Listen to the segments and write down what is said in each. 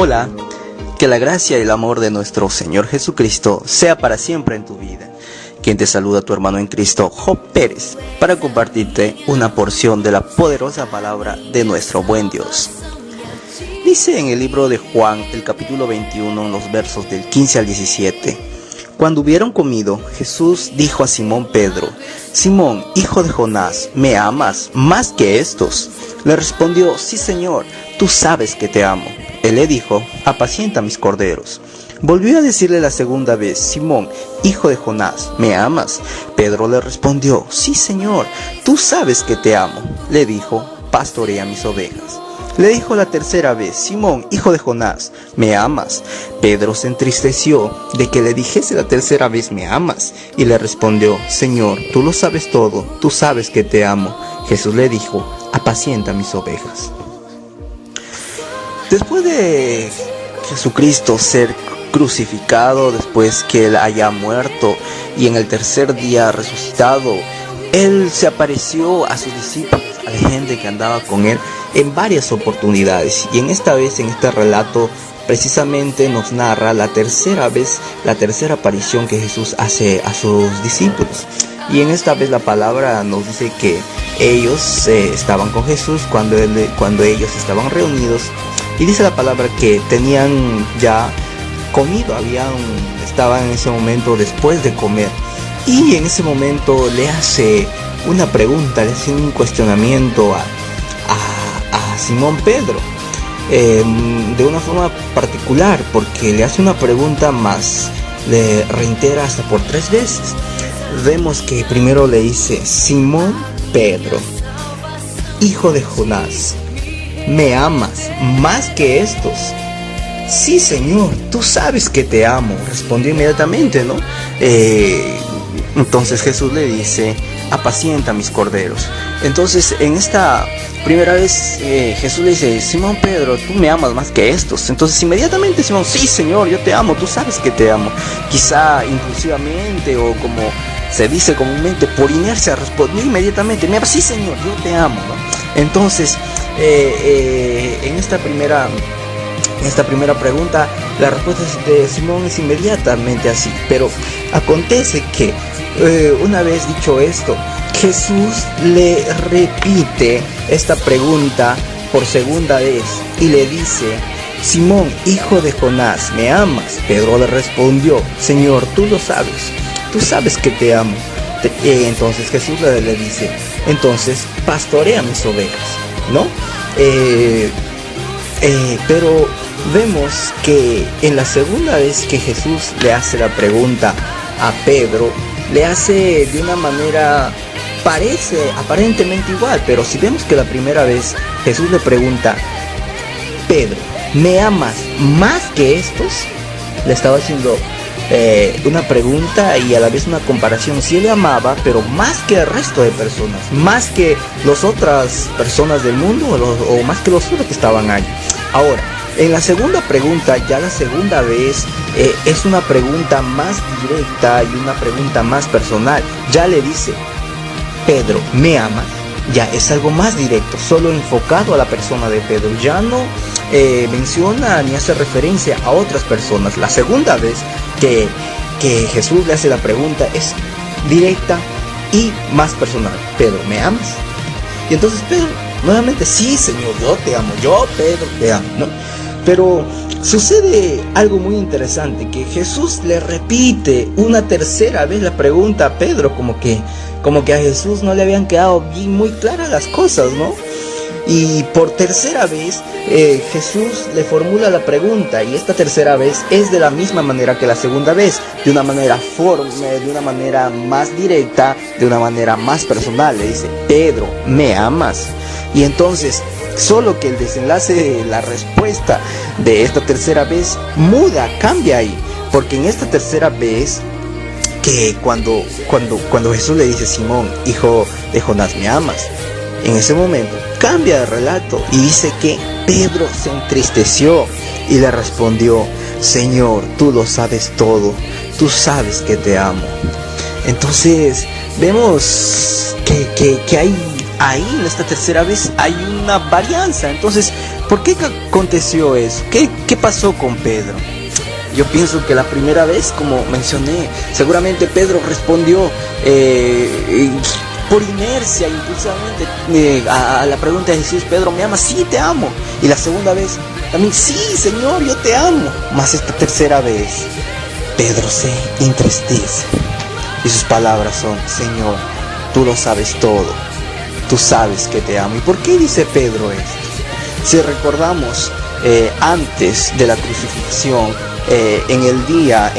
Hola, que la gracia y el amor de nuestro Señor Jesucristo sea para siempre en tu vida. Quien te saluda, tu hermano en Cristo, Job Pérez, para compartirte una porción de la poderosa palabra de nuestro buen Dios. Dice en el libro de Juan, el capítulo 21, en los versos del 15 al 17. Cuando hubieron comido, Jesús dijo a Simón Pedro: Simón, hijo de Jonás, ¿me amas más que estos? Le respondió: sí, Señor, tú sabes que te amo. Él le dijo: apacienta mis corderos. Volvió a decirle la segunda vez: Simón, hijo de Jonás, ¿me amas? Pedro le respondió: sí, Señor, tú sabes que te amo. Le dijo: pastorea mis ovejas. Le dijo la tercera vez: Simón, hijo de Jonás, ¿me amas? Pedro se entristeció de que le dijese la tercera vez: ¿me amas? Y le respondió: Señor, tú lo sabes todo, tú sabes que te amo. Jesús le dijo: apacienta mis ovejas. Después de Jesucristo ser crucificado, después que Él haya muerto y en el tercer día resucitado, Él se apareció a sus discípulos, a la gente que andaba con Él en varias oportunidades. Y en esta vez, en este relato, precisamente nos narra la tercera aparición que Jesús hace a sus discípulos. Y en esta vez la palabra nos dice que ellos estaban con Jesús cuando ellos estaban reunidos. Y dice la palabra que tenían ya comido, estaban en ese momento después de comer. Y en ese momento le hace una pregunta, le hace un cuestionamiento a Simón Pedro, de una forma particular, porque le hace una pregunta más, le reitera hasta por 3 veces. Vemos que primero le dice: Simón Pedro, hijo de Jonás, ¿me amas más que estos? Sí, Señor, tú sabes que te amo, respondió inmediatamente, ¿no? Entonces Jesús le dice: apacienta mis corderos. Entonces en esta primera vez Jesús le dice: Simón Pedro, tú me amas más que estos. Entonces inmediatamente Simón: sí, Señor, yo te amo, tú sabes que te amo. Quizá impulsivamente, o como se dice comúnmente, por inercia respondió inmediatamente: sí, Señor, yo te amo, ¿no? Entonces en esta primera pregunta, la respuesta de Simón es inmediatamente así. Pero acontece que una vez dicho esto, Jesús le repite esta pregunta por segunda vez y le dice: Simón, hijo de Jonás, ¿me amas? Pedro le respondió: Señor, tú lo sabes, tú sabes que te amo. Entonces Jesús le dice: entonces pastorea mis ovejas, ¿no? Pero vemos que en la segunda vez que Jesús le hace la pregunta a Pedro, le hace de una manera, parece aparentemente igual, pero si vemos que la primera vez Jesús le pregunta: Pedro, ¿me amas más que estos? Le estaba haciendo una pregunta y a la vez una comparación. Si él le amaba, pero más que el resto de personas, más que las otras personas del mundo, o más que los otros que estaban ahí. Ahora, en la segunda pregunta, ya la segunda vez, es una pregunta más directa y una pregunta más personal. Ya le dice: Pedro, ¿me amas? Ya es algo más directo, solo enfocado a la persona de Pedro. Ya no menciona ni hace referencia a otras personas. La segunda vez que Jesús le hace la pregunta es directa y más personal: Pedro, ¿me amas? Y entonces Pedro nuevamente: sí, Señor, yo te amo, yo, Pedro, te amo, ¿no? Pero sucede algo muy interesante, que Jesús le repite una tercera vez la pregunta a Pedro, como que a Jesús no le habían quedado bien muy claras las cosas, ¿no? Y por tercera vez Jesús le formula la pregunta, y esta tercera vez es de la misma manera que la segunda vez, de una manera más directa, de una manera más personal. Le dice: Pedro, ¿me amas? Y entonces, solo que el desenlace de la respuesta de esta tercera vez cambia ahí, porque en esta tercera vez, que cuando Jesús le dice: Simón, hijo de Jonás, ¿me amas? En ese momento cambia de relato y dice que Pedro se entristeció y le respondió: Señor, tú lo sabes todo, tú sabes que te amo. Entonces vemos que hay ahí en esta tercera vez hay una varianza. Entonces, ¿por qué aconteció eso? ¿Qué pasó con Pedro? Yo pienso que la primera vez, como mencioné, seguramente Pedro respondió por inercia, impulsivamente, a la pregunta de Jesús: Pedro, ¿me amas? Sí, te amo. Y la segunda vez también: sí, Señor, yo te amo. Mas esta tercera vez, Pedro se entristece y sus palabras son: Señor, tú lo sabes todo, tú sabes que te amo. ¿Y por qué dice Pedro esto? Si recordamos, antes de la crucifixión, en el día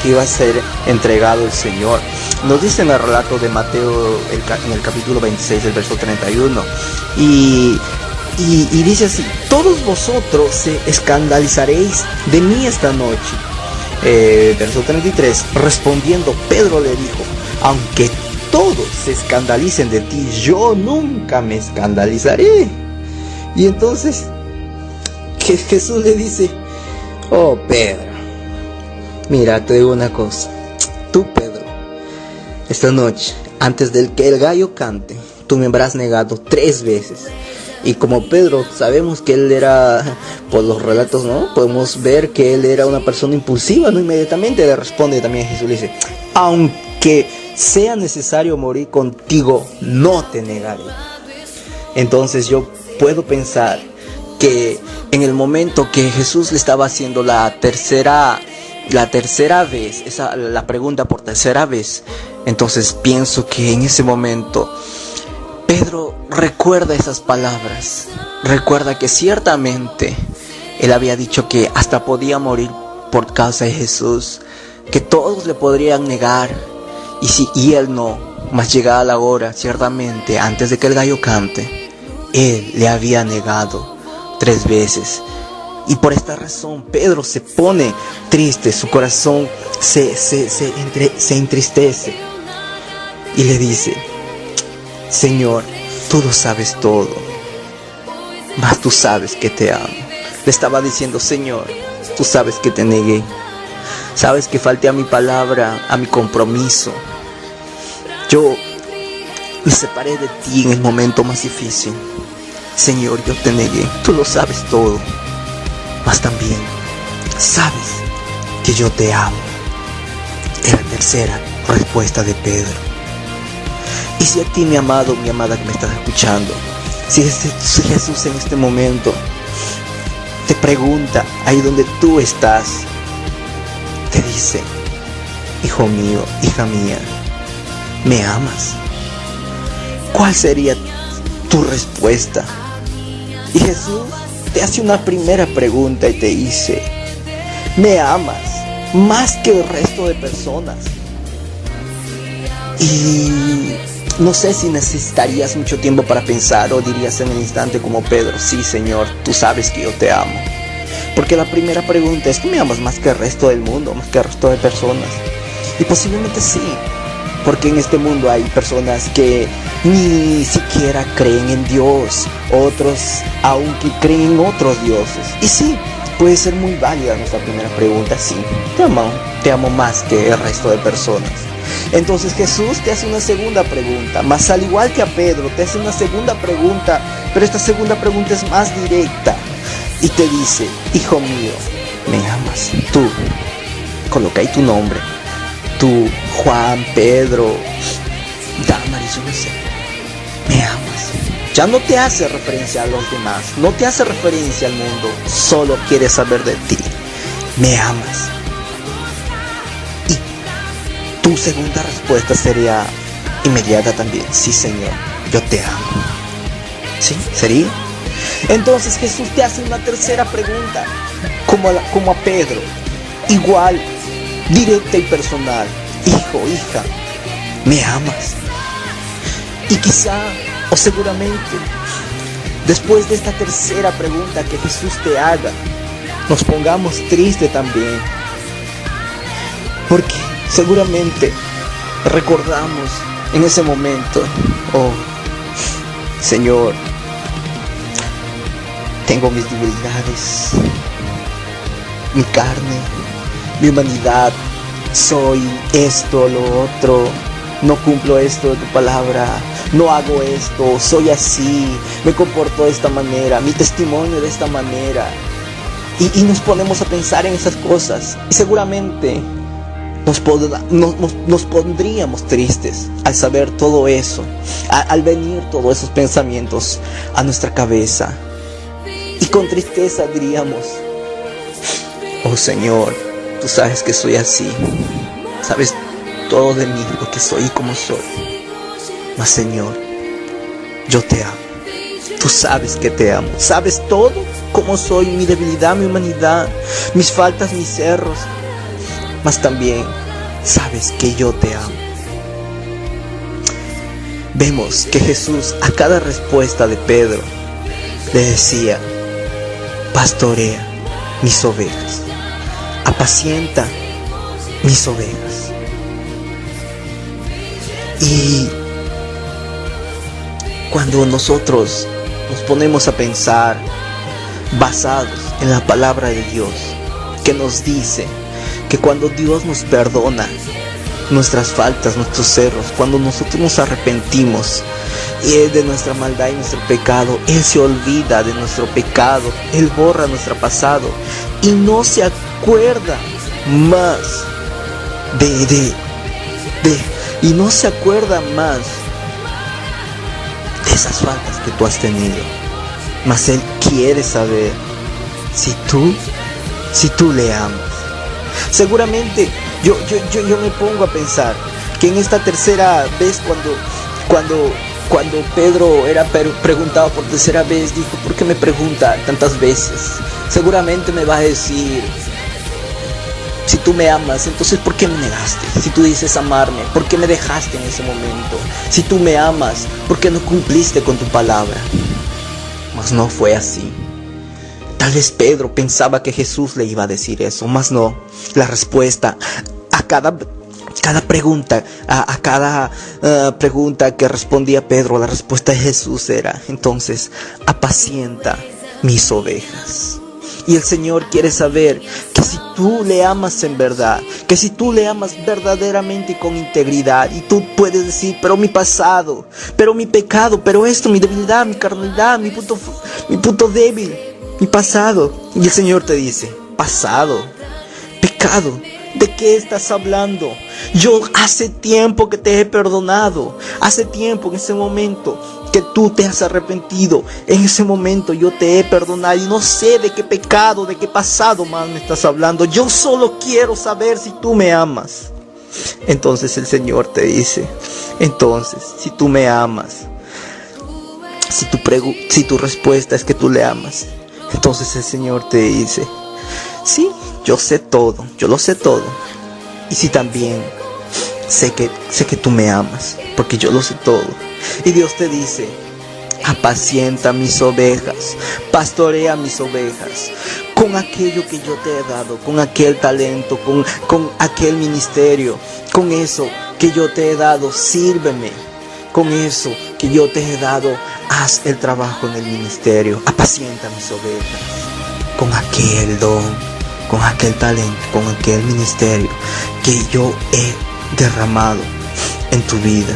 que iba a ser entregado el Señor, nos dice en el relato de Mateo, en el capítulo 26, el verso 31, y dice así: todos vosotros se escandalizaréis de mí esta noche. Verso 33, respondiendo Pedro le dijo: aunque todos se escandalicen de ti, yo nunca me escandalizaré. Y entonces Jesús le dice: oh, Pedro, mira, te digo una cosa. Tú, Pedro, esta noche, antes de que el gallo cante, tú me habrás negado 3 veces. Y como Pedro, sabemos que él era, por los relatos, ¿no? Podemos ver que él era una persona impulsiva, ¿no? Inmediatamente le responde también Jesús, le dice: aunque sea necesario morir contigo, no te negaré. Entonces yo puedo pensar que en el momento que Jesús le estaba haciendo la tercera vez, la pregunta por tercera vez, entonces pienso que en ese momento Pedro recuerda esas palabras, recuerda que ciertamente él había dicho que hasta podía morir por causa de Jesús, que todos le podrían negar, y él no. Mas llegada la hora, ciertamente, antes de que el gallo cante, él le había negado 3 veces. Y por esta razón Pedro se pone triste, su corazón se entristece y le dice: Señor, tú lo sabes todo, mas tú sabes que te amo. Le estaba diciendo: Señor, tú sabes que te negué, sabes que falté a mi palabra, a mi compromiso. Yo me separé de ti en el momento más difícil. Señor, yo te negué, tú lo sabes todo, mas también sabes que yo te amo. Es la tercera respuesta de Pedro. Y si a ti, mi amado, mi amada que me estás escuchando, si Jesús en este momento te pregunta, ahí donde tú estás, te dice: hijo mío, hija mía, ¿me amas? ¿Cuál sería tu respuesta? Y Jesús te hace una primera pregunta y te dice: ¿me amas más que el resto de personas? Y no sé si necesitarías mucho tiempo para pensar, o dirías en el instante como Pedro: sí, Señor, tú sabes que yo te amo. Porque la primera pregunta es: ¿tú me amas más que el resto del mundo, más que el resto de personas? Y posiblemente sí, porque en este mundo hay personas que ni siquiera creen en Dios, otros aunque creen en otros dioses. Y sí, puede ser muy válida nuestra primera pregunta: sí, te amo más que el resto de personas. Entonces Jesús te hace una segunda pregunta, más al igual que a Pedro, te hace una segunda pregunta, pero esta segunda pregunta es más directa y te dice: hijo mío, ¿me amas? Tú, coloca ahí tu nombre, tú, Juan, Pedro, Damaris, yo no sé, ¿me amas? Ya no te hace referencia a los demás, no te hace referencia al mundo, solo quiere saber de ti: ¿me amas? Tu segunda respuesta sería inmediata también: sí, Señor, yo te amo. ¿Sí? ¿Sería? Entonces Jesús te hace una tercera pregunta, como a Pedro, igual, directa y personal: hijo, hija, ¿me amas? Y quizá, o seguramente, después de esta tercera pregunta que Jesús te haga, nos pongamos tristes también, porque seguramente recordamos en ese momento: oh, Señor, tengo mis debilidades, mi carne, mi humanidad, soy esto, lo otro, no cumplo esto de tu palabra, no hago esto, soy así, me comporto de esta manera, mi testimonio de esta manera. Y nos ponemos a pensar en esas cosas y seguramente nos pondríamos tristes al saber todo eso, al venir todos esos pensamientos a nuestra cabeza. Y con tristeza diríamos: oh Señor, tú sabes que soy así, sabes todo de mí, lo que soy y cómo soy. Mas Señor, yo te amo, tú sabes que te amo, sabes todo cómo soy, mi debilidad, mi humanidad, mis faltas, mis errores. Mas también sabes que yo te amo. Vemos que Jesús a cada respuesta de Pedro le decía: pastorea mis ovejas, apacienta mis ovejas. Y cuando nosotros nos ponemos a pensar basados en la palabra de Dios, que nos dice que cuando Dios nos perdona nuestras faltas, nuestros errores, cuando nosotros nos arrepentimos de nuestra maldad y nuestro pecado, Él se olvida de nuestro pecado, Él borra nuestro pasado y no se acuerda más y no se acuerda más de esas faltas que tú has tenido. Mas Él quiere saber si tú le amas. Seguramente yo me pongo a pensar que en esta tercera vez cuando Pedro era preguntado por tercera vez, dijo: ¿por qué me pregunta tantas veces? Seguramente me va a decir: si tú me amas, entonces ¿por qué me negaste? Si tú dices amarme, ¿por qué me dejaste en ese momento? Si tú me amas, ¿por qué no cumpliste con tu palabra? Mas no fue así. Tal vez Pedro pensaba que Jesús le iba a decir eso, mas no. La respuesta a cada pregunta, a cada pregunta que respondía Pedro, la respuesta de Jesús era: entonces, apacienta mis ovejas. Y el Señor quiere saber que si tú le amas en verdad, que si tú le amas verdaderamente y con integridad, y tú puedes decir: pero mi pasado, pero mi pecado, pero esto, mi debilidad, mi carnalidad, mi punto débil, mi pasado. Y el Señor te dice: pasado, pecado, ¿de qué estás hablando? Yo hace tiempo que te he perdonado. Hace tiempo, en ese momento que tú te has arrepentido, en ese momento yo te he perdonado. Y no sé de qué pecado, de qué pasado más me estás hablando. Yo solo quiero saber si tú me amas. Entonces el Señor te dice: entonces, si tú me amas, si tu respuesta es que tú le amas, entonces el Señor te dice: sí, yo sé todo, yo lo sé todo. Y si también sé que tú me amas, porque yo lo sé todo. Y Dios te dice: apacienta mis ovejas, pastorea mis ovejas, con aquello que yo te he dado, con aquel talento, con aquel ministerio, con eso que yo te he dado, sírveme. Con eso que yo te he dado, haz el trabajo en el ministerio. Apacienta mis ovejas, con aquel don, con aquel talento, con aquel ministerio que yo he derramado en tu vida.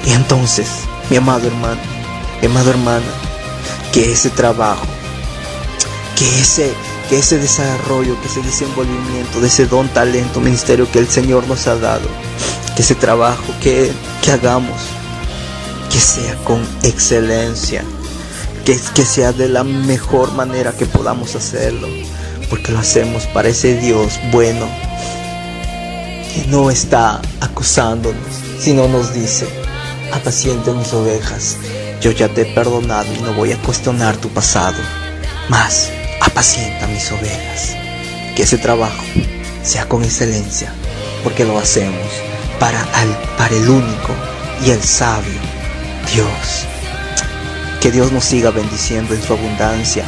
Y entonces, mi amado hermano, mi amada hermana, que ese trabajo, que ese desarrollo, que ese desenvolvimiento de ese don, talento, ministerio que el Señor nos ha dado, que ese trabajo que hagamos, que sea con excelencia, que sea de la mejor manera que podamos hacerlo, porque lo hacemos para ese Dios bueno, que no está acusándonos, sino nos dice: apacienta mis ovejas, yo ya te he perdonado y no voy a cuestionar tu pasado, mas apacienta mis ovejas. Que ese trabajo sea con excelencia, porque lo hacemos para el único y el sabio Dios. Que Dios nos siga bendiciendo en su abundancia,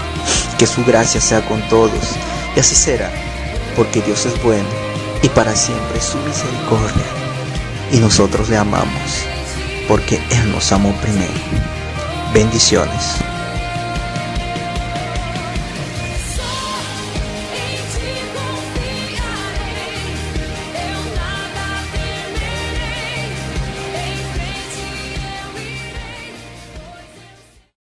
que su gracia sea con todos, y así será, porque Dios es bueno y para siempre su misericordia, y nosotros le amamos porque Él nos amó primero. Bendiciones.